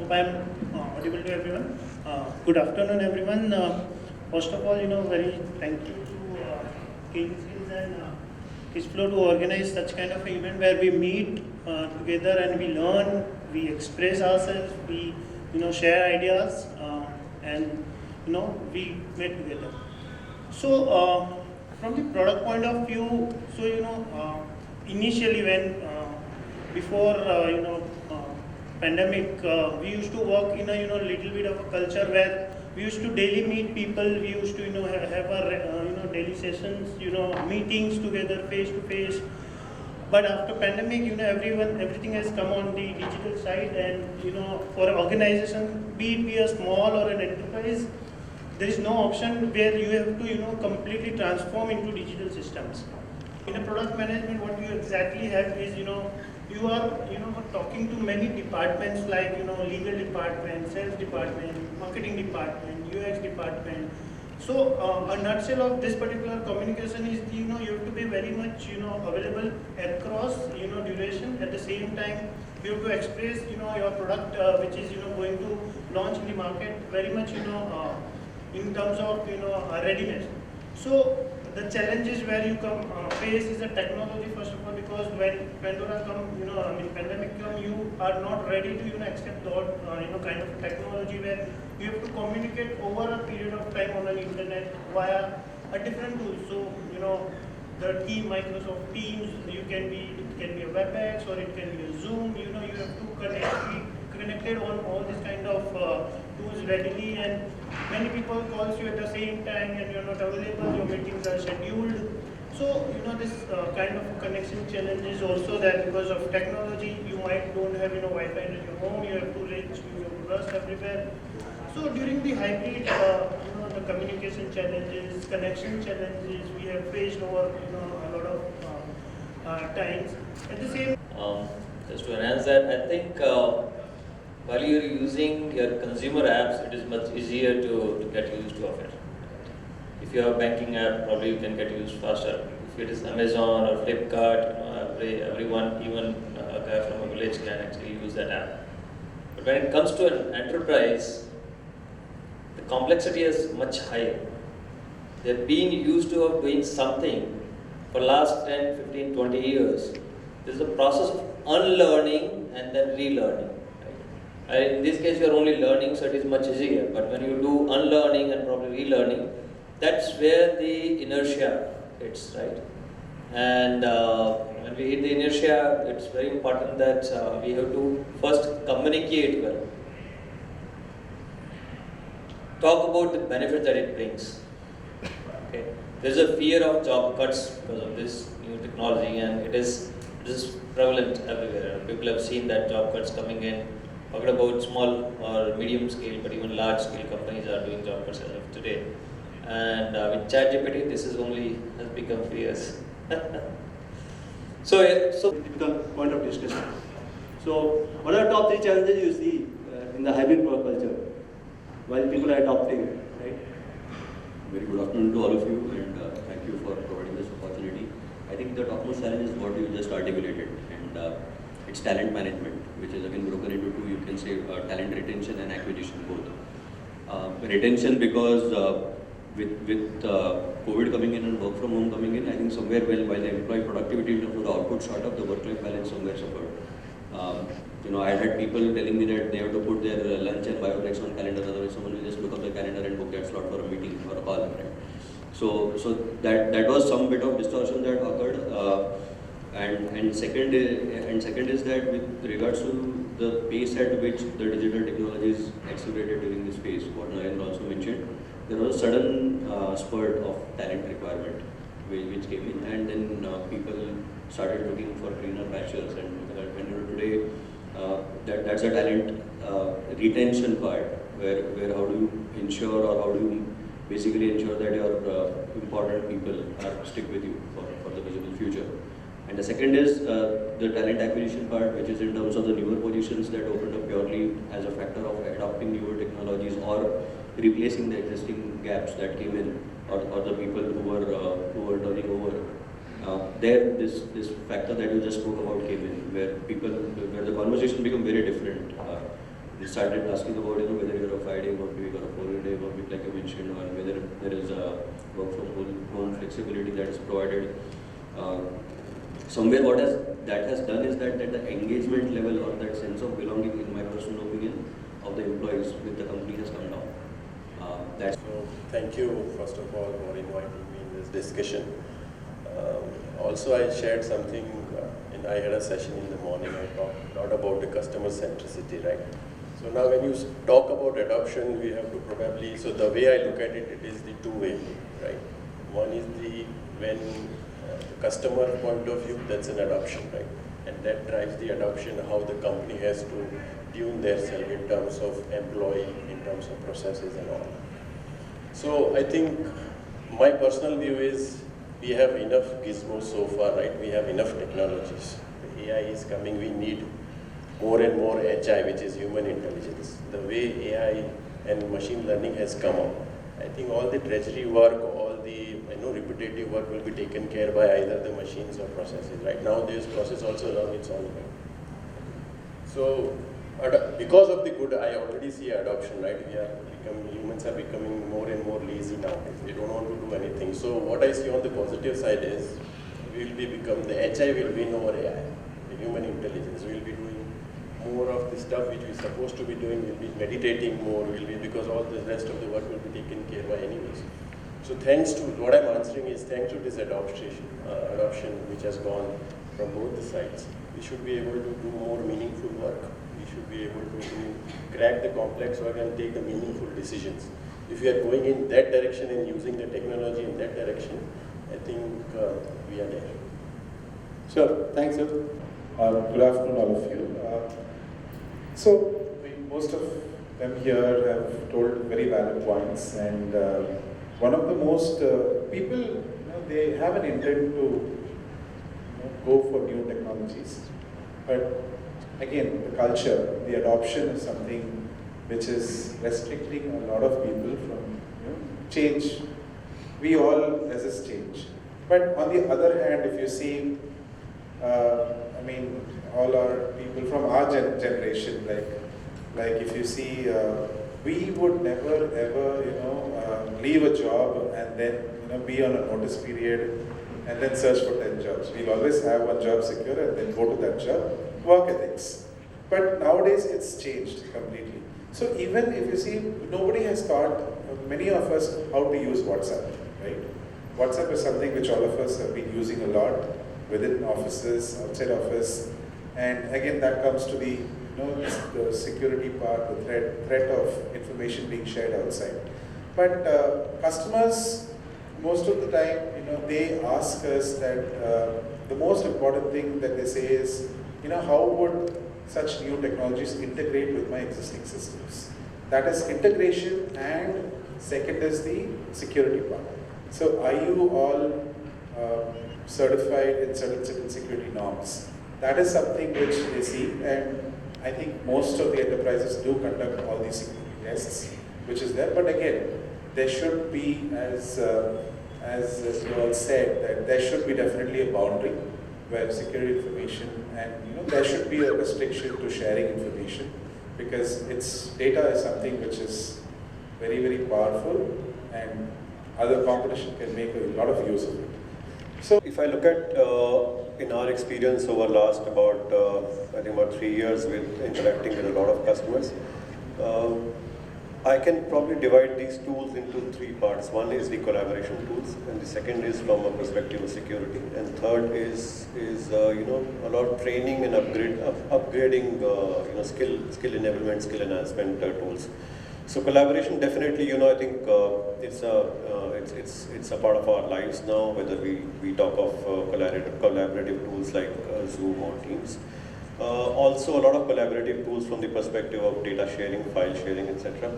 hope I'm audible to everyone. Good afternoon, everyone. First of all, very thank you to Kingskills and Kissflow to organize such kind of event where we meet together and we learn, we express ourselves, we share ideas, and we meet together. So from the product point of view, so initially when before pandemic, we used to work in a little bit of a culture where we used to daily meet people. We used to have our daily sessions, meetings together face to face. But after pandemic, everything has come on the digital side, and for an organization, be a small or an enterprise, there is no option where you have to completely transform into digital systems. In a product management, what you exactly have is you are talking to many departments like legal department, sales department, marketing department, UX department. So a nutshell of this particular communication is you have to be very much available across duration. At the same time, you have to express your product which is going to launch in the market very much in terms of readiness. So the challenges where you face is the technology first of all, because when Pandora pandemic come, you are not ready to accept that kind of technology where you have to communicate over a period of time on the internet via a different tool. So the team, Microsoft Teams, it can be a WebEx or it can be a Zoom. You have to be connected on all this kind of tools readily, and many people calls you at the same time and you're not available, your meetings are scheduled. So this kind of connection challenge is also there because of technology. You might don't have Wi-Fi in your home, you have to reach, you have to rust everywhere. So during the hybrid, the communication challenges, connection challenges we have faced over a lot of times. At the same just to enhance that, I think while you're using your consumer apps, it is much easier to get used to of it. If you have a banking app, probably you can get used faster. If it is Amazon or Flipkart, everyone, even a guy from a village can actually use that app. But when it comes to an enterprise, the complexity is much higher. They've been used to of doing something for last 10, 15, 20 years. This is a process of unlearning and then relearning. In this case, you are only learning, so it is much easier. But when you do unlearning and probably relearning, that's where the inertia hits, right? And when we hit the inertia, it's very important that we have to first communicate well. Talk about the benefit that it brings. Okay. There's a fear of job cuts because of this new technology, and it is prevalent everywhere. People have seen that job cuts coming in. Talking about small or medium scale, but even large scale companies are doing job cuts as of today. And with ChatGPT, this has become fierce. So typical point of discussion. So what are the top 3 challenges you see in the hybrid work culture while people are adopting it, right? Very good afternoon to all of you, and thank you for providing this opportunity. I think the topmost challenge is what you just articulated, and it's talent management, which is again broken into 2, you can say talent retention and acquisition both. Retention because with COVID coming in and work from home coming in, I think somewhere while the employee productivity in terms of the output shot up, the work-life balance somewhere suffered. I had people telling me that they have to put their lunch and bio breaks on calendar, otherwise someone will just look up the calendar and book that slot for a meeting or a call, right? So that was some bit of distortion that occurred. And second is that with regards to the pace at which the digital technologies accelerated during this phase, what Narendra also mentioned, there was a sudden spurt of talent requirement which came in, and then people started looking for greener pastures. And when today, that's a talent retention part, where how do you ensure, or how do you basically ensure that your important people stick with you for the visible future. And the second is the talent acquisition part, which is in terms of the newer positions that opened up purely as a factor of adopting newer technologies or replacing the existing gaps that came in, or the people who were turning over. There, this factor that you just spoke about came in, where the conversation become very different. They started asking about whether you're a 5-day work week or a 4-day work week, like I mentioned, or whether there is a work from home flexibility that is provided. Somewhere that has done is that at the engagement level or that sense of belonging, in my personal opinion, of the employees with the company has come down. So thank you first of all for inviting me in this discussion. Also I shared something, I had a session in the morning, I talked a lot about the customer centricity, right? So now when you talk about adoption, we have to probably, so the way I look at it, it is the two-way, right? One is when customer point of view, that's an adoption, right? And that drives the adoption, how the company has to tune their self in terms of employee, in terms of processes and all. So I think my personal view is we have enough gizmos so far, right? We have enough technologies. The AI is coming, we need more and more HI, which is human intelligence. The way AI and machine learning has come up, I think all the treasury work, all the repetitive work will be taken care by either the machines or processes. Right now, this process also learns its own way. So, because of the good, I already see adoption. Right, humans are becoming more and more lazy nowadays. They don't want to do anything. So, what I see on the positive side is, the HI will win over AI. The human intelligence will be doing more of the stuff which we're supposed to be doing. We'll be meditating more. Because all the rest of the work will be taken care by anyways. So thanks to, what I'm answering is thanks to this adoption which has gone from both the sides, we should be able to do more meaningful work. We should be able to crack the complex work and take the meaningful decisions. If we are going in that direction and using the technology in that direction, I think we are there. Sure, thanks sir. Good afternoon all of you. Most of them here have told very valid points, and one of the most people, they have an intent to go for new technologies, but again, the culture, the adoption is something which is restricting a lot of people from change. We all resist change, but on the other hand, if you see, all our people from our generation, like if you see, we would never ever, leave a job and then, be on a notice period and then search for 10 jobs. We'll always have one job secure and then go to that job. Work ethics. But nowadays it's changed completely. So even if you see, nobody has taught many of us how to use WhatsApp, right? WhatsApp is something which all of us have been using a lot within offices, outside office, and again that comes to the the security part, the threat of information being shared outside. But customers, most of the time, they ask us that the most important thing that they say is, how would such new technologies integrate with my existing systems? That is integration, and second is the security part. So are you all certified in certain security norms? That is something which they see, and I think most of the enterprises do conduct all these security tests, which is there. But again, there should be, as you all said, that there should be definitely a boundary where security information, and there should be a restriction to sharing information, because its data is something which is very, very powerful, and other competition can make a lot of use of it. So if I look at in our experience over last about I think about 3 years with interacting with a lot of customers, I can probably divide these tools into 3 parts. One is the collaboration tools, and the second is from a perspective of security, and third is a lot of training and upgrading skill enablement, skill enhancement tools. So collaboration, definitely, I think it's a part of our lives now, whether we talk of collaborative tools like Zoom or Teams. Also a lot of collaborative tools from the perspective of data sharing, file sharing, etc.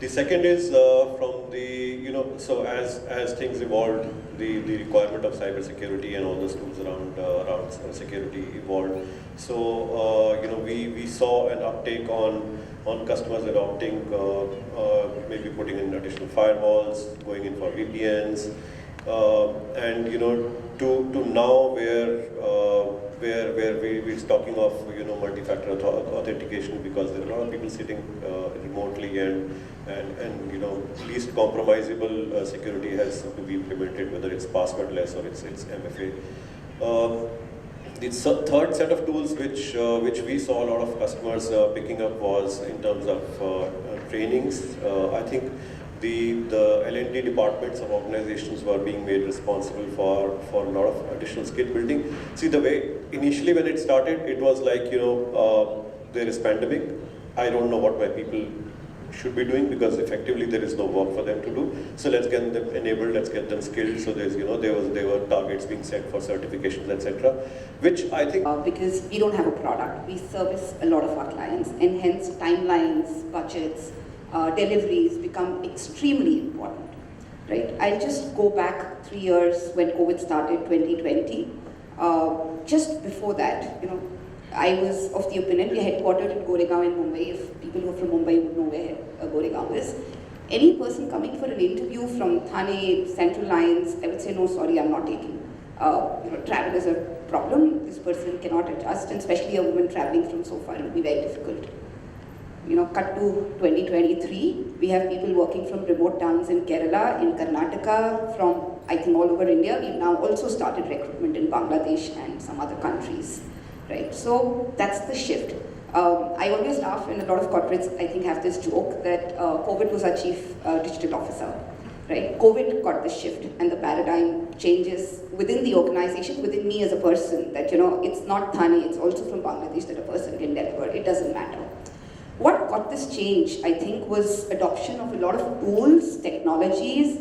The second is from the, so as things evolved, the requirement of cybersecurity and all those tools around security evolved. So, we saw an uptake on customers adopting, maybe putting in additional firewalls, going in for VPNs, and to now where we're talking of multi-factor authentication, because there are a lot of people sitting remotely, and least compromisable security has to be implemented, whether it's passwordless or it's MFA. The third set of tools which we saw a lot of customers picking up was in terms of trainings. I think the L&D departments of organizations were being made responsible for a lot of additional skill building. See, the way initially when it started, it was like, there is pandemic. I don't know what my people should be doing, because effectively there is no work for them to do. So let's get them enabled, let's get them skilled. So there's, there were targets being set for certifications, etc. Which I think because we don't have a product, we service a lot of our clients, and hence timelines, budgets, deliveries become extremely important, right? I'll just go back 3 years when COVID started, 2020. Just before that, I was of the opinion, we are headquartered in Goregaon in Mumbai. If people who are from Mumbai would know where Goregaon is. Any person coming for an interview from Thane, Central Lines, I would say, no, sorry, I'm not taking. Travel is a problem. This person cannot adjust, and especially a woman traveling from so far, it will be very difficult. Cut to 2023, we have people working from remote towns in Kerala, in Karnataka, from I think all over India. We've now also started recruitment in Bangladesh and some other countries, right? So that's the shift. I always laugh, and a lot of corporates I think have this joke that COVID was our chief digital officer, right? COVID got the shift and the paradigm changes within the organization, within me as a person, that it's not Thane, it's also from Bangladesh that a person can deliver. It doesn't matter. What got this change, I think, was adoption of a lot of tools, technologies,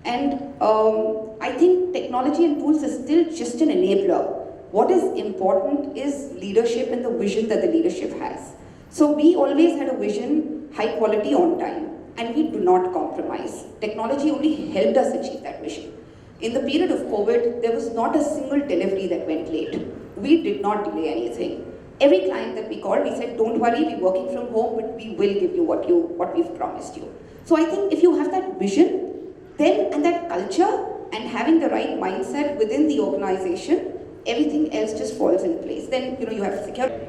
and I think technology and tools is still just an enabler. What is important is leadership and the vision that the leadership has. So we always had a vision, high quality, on time, and we do not compromise. Technology only helped us achieve that vision. In the period of COVID, there was not a single delivery that went late. We did not delay anything. Every client that we called, we said, don't worry, we're working from home, but we will give you what we've promised you. So I think if you have that vision, then, and that culture, and having the right mindset within the organization, everything else just falls in place. Then, you have security.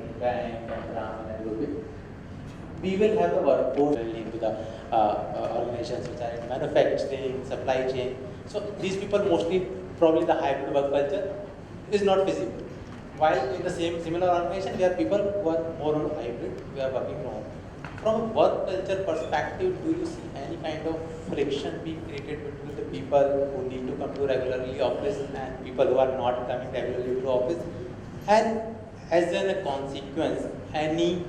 We will have a workforce into the organizations which are in manufacturing, supply chain. So these people mostly, probably the hybrid work culture is not feasible. While in the similar organization, there are people who are more on hybrid, we are working from home. From a work culture perspective, do you see any kind of friction being created between the people who need to come to regularly office and people who are not coming regularly to office? And as a consequence, any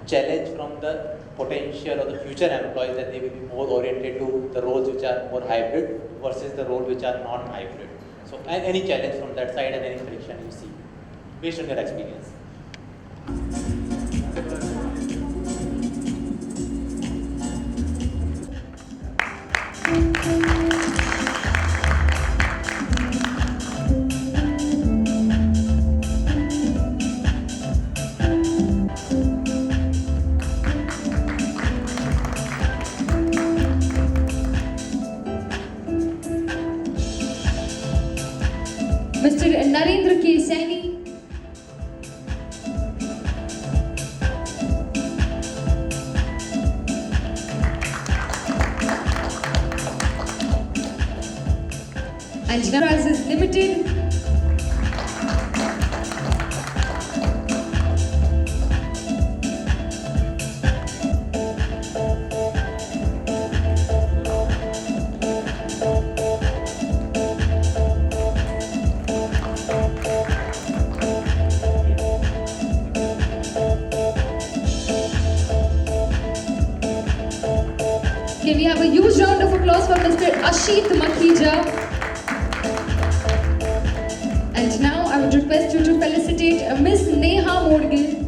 challenge from the potential or the future employees that they will be more oriented to the roles which are more hybrid versus the roles which are non-hybrid? So any challenge from that side and any friction you see based on your experience? Mr. Narendra Saini. And Enterprises Limited. Can we have a huge round of applause for Mr. Asheet Makhija? And now I would request you to felicitate Miss Neha Modgil.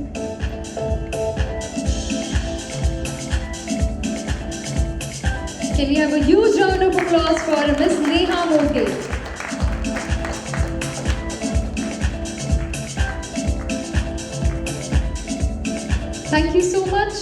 Can we have a huge round of applause for Miss Neha Modgil? Thank you so much.